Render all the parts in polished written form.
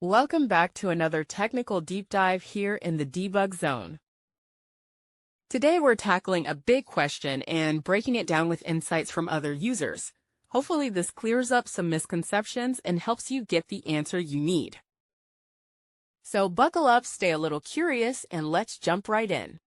Welcome back to another technical deep dive here in the Debug Zone. Today we're tackling a big question and breaking it down with insights from other users. Hopefully this clears up some misconceptions and helps you get the answer you need. So buckle up, stay a little curious, and let's jump right in.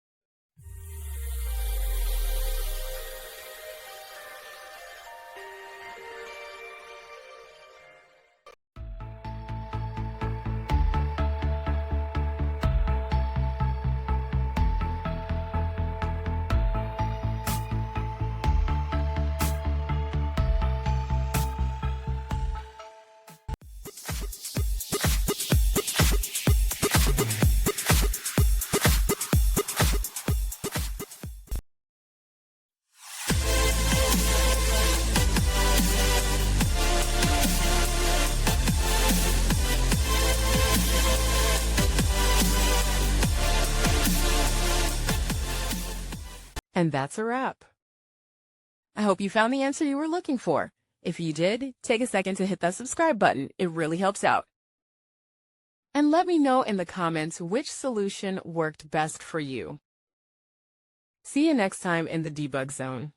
And that's a wrap. I hope you found the answer you were looking for. If you did, take a second to hit that subscribe button. It really helps out. And let me know in the comments which solution worked best for you. See you next time in the Debug Zone.